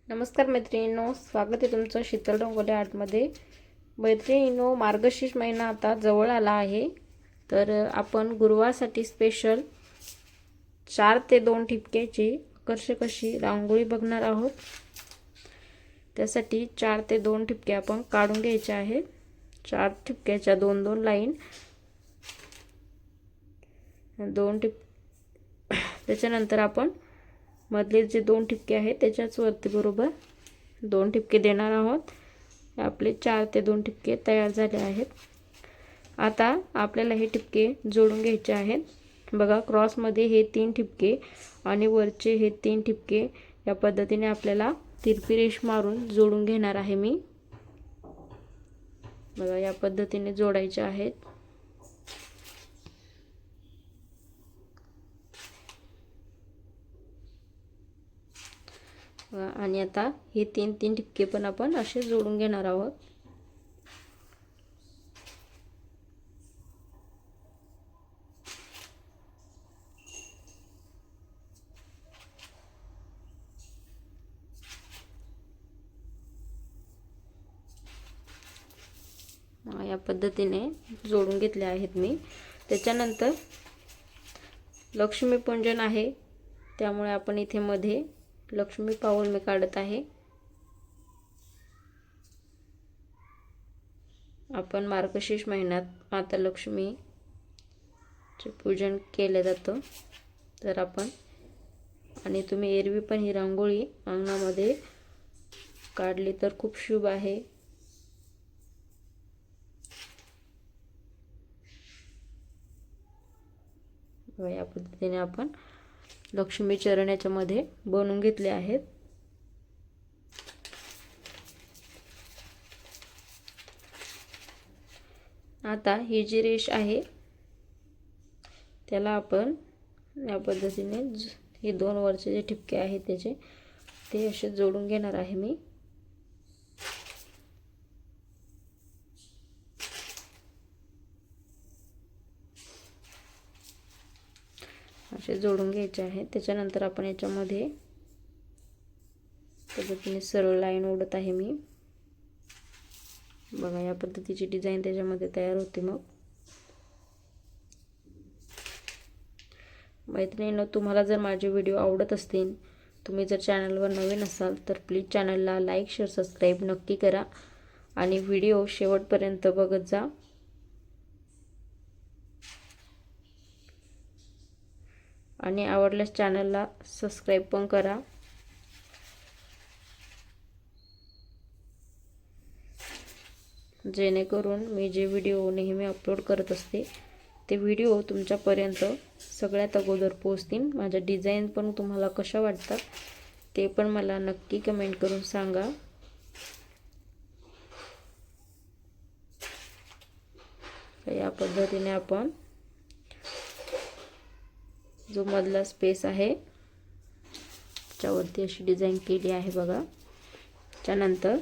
नमस्कार मैत्रिणींनो, स्वागत आहे तुमचं शीतल रंगोली आर्टमध्ये। मैत्रिणींनो, मार्गशीर्ष महिना आता जवळ आला आहे, तर आपण गुरुवारसाठी स्पेशल 4 ते 2 ठिपक्याची आकर्षक अशी रांगोळी बघणार आहोत। त्यासाठी 4 ते 2 ठिपके आपण काढून घ्यायचे आहेत। 4 ठिपक्याच्या 2-2 लाईन, 2 त्याच्यानंतर आपण मधले जे 2 ठिपके आहेत त्याच्याच वरती बरोबर 2 ठिपके देणार आहोत। आपले 4 ते 2 ठिपके तयार झाले आहेत। आता आपल्याला हे ठिपके जोडून घ्यायचे आहेत। बघा, क्रॉस मध्ये हे 3 ठिपके आणि वरचे हे 3 ठिपके या पद्धतीने आपल्याला तिरपी रेष मारून जोडून घेणार आहे मी। बघा, या पद्धतीने जोडायचे आहेत। आणि आता हे 3-3 ठिपके पण आपण असे जोडून घेणार आहोत। या पद्धतीने जोडून घेतले आहेत मी। त्याच्यानंतर लक्ष्मीपूजन आहे, त्यामुळे आपण इथे मध्ये लक्ष्मी पाऊल मी काढत आहे। आपण मार्गशीर्ष महिन्यात माता लक्ष्मीचे पूजन केले जातं, तर आपण आणि तुम्ही एरवी पण ही रांगोळी अंगणामध्ये काढली तर खूप शुभ आहे। या पद्धतीने आपण लक्ष्मी चरण याच्यामध्ये बनवून घेतले आहेत। आता ही जी रेष आहे त्याला आपण या पद्धतीने हे 2 वरचे जे ठिपके आहेत त्याचे ते असे जोडून घेणार आहे मी। असे जोडून घ्यायचे आहेत। त्याच्यानंतर आपण याच्यामध्ये पद्धतीने सरळ लाईन ओढत आहे मी। बघा, या पद्धतीची डिझाइन त्याच्यामध्ये तयार होते। मग मैत्रिणींनो, तुम्हाला जर माझे व्हिडिओ आवडत असतील, तुम्ही जर चॅनलवर नवीन असाल तर प्लीज चॅनलला लाईक, शेअर, सबस्क्राईब नक्की करा आणि व्हिडिओ शेवटपर्यंत बघत जा। आणि आवडल्यास चॅनलला सबस्क्राईब पण करा। जेणेकरून मी जे व्हिडिओ नेहमी अपलोड करत असते ते व्हिडिओ तुमच्यापर्यंत सगळ्यात अगोदर पोहोचतील। माझ्या डिझाइन पण तुम्हाला कशा वाटतात ते पण मला नक्की कमेंट करून सांगा। या पद्धतीने आपण जो मधला स्पेस आहे त्याच्यावरती अशी डिझाइन केली आहे। बघा, त्यानंतर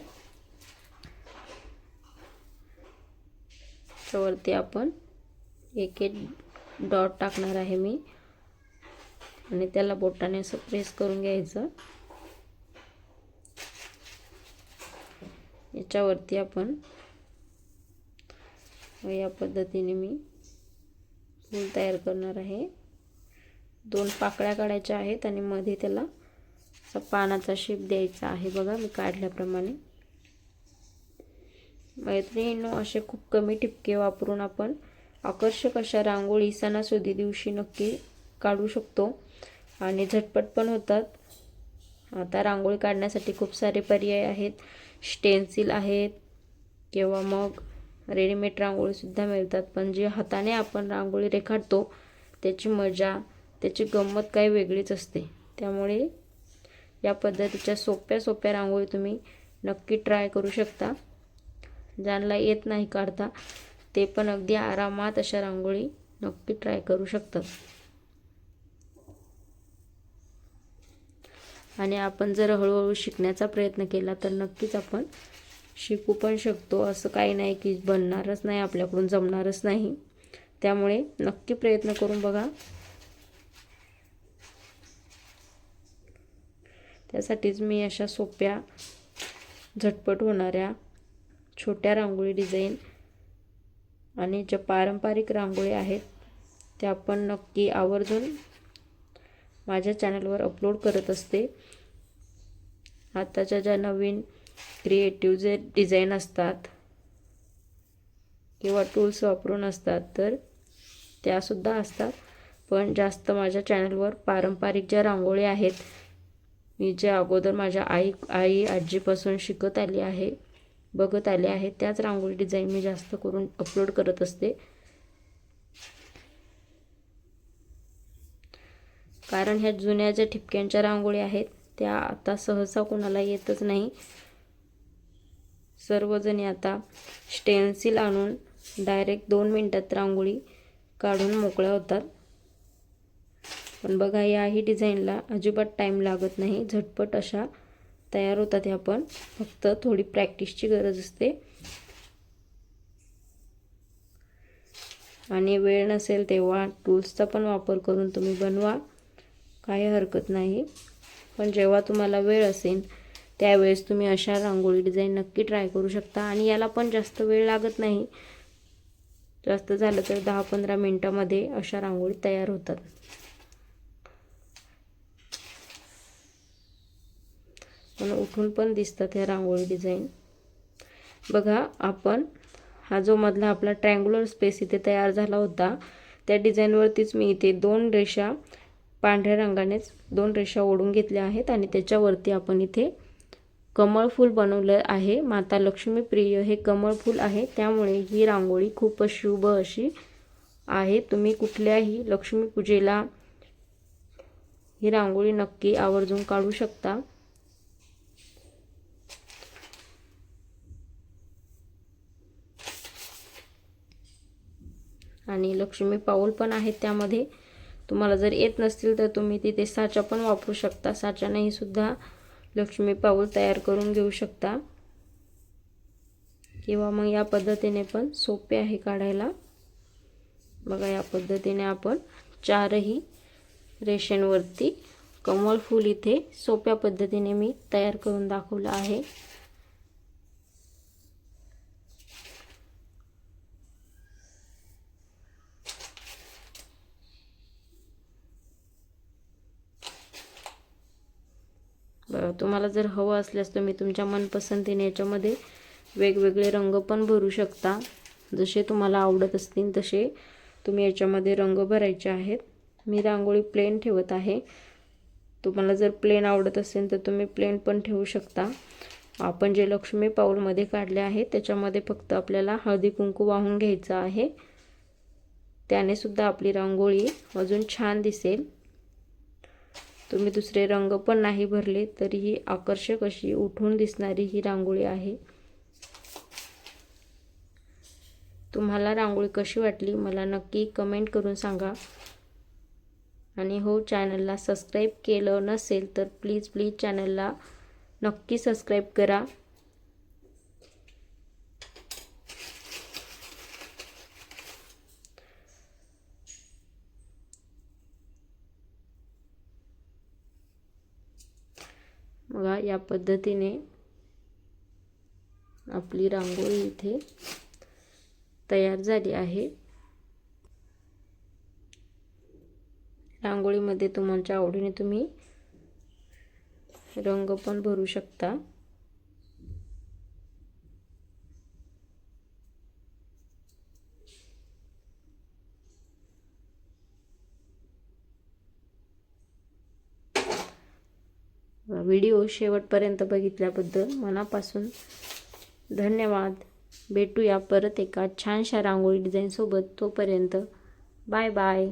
त्यावरती आपण एक डॉट टाकणार आहे मी आणि त्याला बोटाने असं प्रेस करून घ्यायचं। याच्यावरती आपण या पद्धतीने मी फूल तयार करणार आहे। 2 पाकळ्या काढायच्या आहेत आणि मध्ये त्याला असा पानाचा शेप द्यायचा आहे। बघा, मी काढल्याप्रमाणे। मैत्रिणींनो, असे खूप कमी ठिपके वापरून आपण आकर्षक अशा रांगोळी सणासुदी दिवशी नक्की काढू शकतो आणि झटपट पण होतात। आता रांगोळी काढण्यासाठी खूप सारे पर्याय आहेत। स्टेन्सिल आहेत किंवा मग रेडीमेड रांगोळी सुद्धा मिळतात, पण जे हाताने आपण रांगोळी रेखाटतो त्याची मजा, त्याची गंमत काही वेगळीच असते। त्यामुळे या पद्धतीच्या सोप्या रांगोळी तुम्ही नक्की ट्राय करू शकता। ज्यांना येत नाही काढता ते पण अगदी आरामात अशा रांगोळी नक्की ट्राय करू शकतात। आणि आपण जर हळूहळू शिकण्याचा प्रयत्न केला तर नक्कीच आपण शिकू पण शकतो। असं काही नाही की बनणारच नाही, आपल्याकडून जमणारच नाही। त्यामुळे नक्की प्रयत्न करून बघा। त्यासाठीच मी अशा सोप्या झटपट होणाऱ्या छोट्या रांगोळी डिझाईन आणि ज्या पारंपरिक रांगोळी आहेत त्या आपण नक्की आवर्जून माझ्या चॅनलवर अपलोड करत असते. आताच्या ज्या नवीन क्रिएटिव्ह जे डिझाईन असतात किंवा टूल्स वापरून असतात तर त्यासुद्धा असतात, पण जास्त माझ्या चॅनलवर पारंपरिक ज्या रांगोळी आहेत मी जे अगोदर माझ्या आई आजीपासून शिकत आली आहे, बघत आले आहे, त्याच रांगोळी डिझाईन मी जास्त करून अपलोड करत असते. कारण ह्या जुन्या ज्या ठिपक्यांच्या रांगोळी आहेत त्या आता सहसा कोणाला येतच नाही. सर्वजणी आता स्टेन्सिल आणून डायरेक्ट 2 मिनिटात रांगोळी काढून मोकळ्या होतात. पण बघा याही डिझाईनला अजिबात टाईम लागत नाही, झटपट अशा तयार होतात. ह्या पण फक्त थोडी प्रॅक्टिसची गरज असते आणि वेळ नसेल तेव्हा टूल्सचा पण वापर करून तुम्ही बनवा, काही हरकत नाही. पण जेव्हा तुम्हाला वेळ असेल त्यावेळेस तुम्ही अशा रांगोळी डिझाईन नक्की ट्राय करू शकता. आणि याला पण जास्त वेळ लागत नाही, जास्त झालं तर 10-15 मिनिटांमध्ये अशा रांगोळी तयार होतात. पण उठून पण दिसतात ह्या रांगोळी डिझाईन. बघा आपण हा जो मधला आपला ट्रायंग्युलर स्पेस इथे तयार झाला होता त्या डिझाईनवरतीच मी इथे 2 रेषा पांढऱ्या रंगानेच 2 रेषा ओढून घेतल्या आहेत आणि त्याच्यावरती आपण इथे कमळ फूल बनवलं आहे. माता लक्ष्मी प्रिय हे कमळ फूल आहे, त्यामुळे ही रांगोळी खूप शुभ अशी आहे. तुम्ही कुठल्याही लक्ष्मी पूजेला ही रांगोळी नक्की आवर्जून काढू शकता. आणि लक्ष्मी पाऊल पण आहेत त्यामध्ये. तुम्हाला जर येत नसतील तर तुम्ही तिथे साचा पण वापरू शकता, साच्यानेही सुद्धा लक्ष्मी पाऊल तयार करून घेऊ शकता. किंवा मग या पद्धतीने पण सोपे आहे काढायला. बघा या पद्धतीने आपण 4ही रेषांवरती कमळ फूल इथे सोप्या पद्धतीने मी तयार करून दाखवलं आहे. तुम्हाला जर हवं असल्यास तुम्ही तुमच्या मनपसंतीने याच्यामध्ये वेगवेगळे रंग पण भरू शकता. जसे तुम्हाला आवडत असतील तसे तुम्ही याच्यामध्ये रंग भरायचे आहेत. मी रांगोळी प्लेन ठेवत आहे. तुम्हाला जर प्लेन आवडत असेल तर तुम्ही प्लेन पण ठेवू शकता. आपण जे लक्ष्मी पाऊलमध्ये काढले आहे त्याच्यामध्ये फक्त आपल्याला हळदी कुंकू वाहून घ्यायचं आहे. त्याने सुद्धा आपली रांगोळी अजून छान दिसेल. तुम्ही दुसरे रंग पण नाही भरले तरीही आकर्षक अशी उठून दिसणारी ही रांगोळी आहे. तुम्हाला रांगोळी कशी वाटली मला नक्की कमेंट करून सांगा. आणि हो, चॅनलला सबस्क्राईब केलं नसेल तर प्लीज चॅनलला नक्की सबस्क्राईब करा. बघा या पद्धतीने आपली रांगोळी इथे तयार झाली आहे. रांगोळीमध्ये तुमच्या आवडीने तुम्ही रंग पण भरू शकता. व्हिडिओ शेवटपर्यंत बघितल्याबद्दल मनापासून धन्यवाद. भेटूया परत एका छानशा रांगोळी डिझाईन सोबत. तोपर्यंत बाय बाय.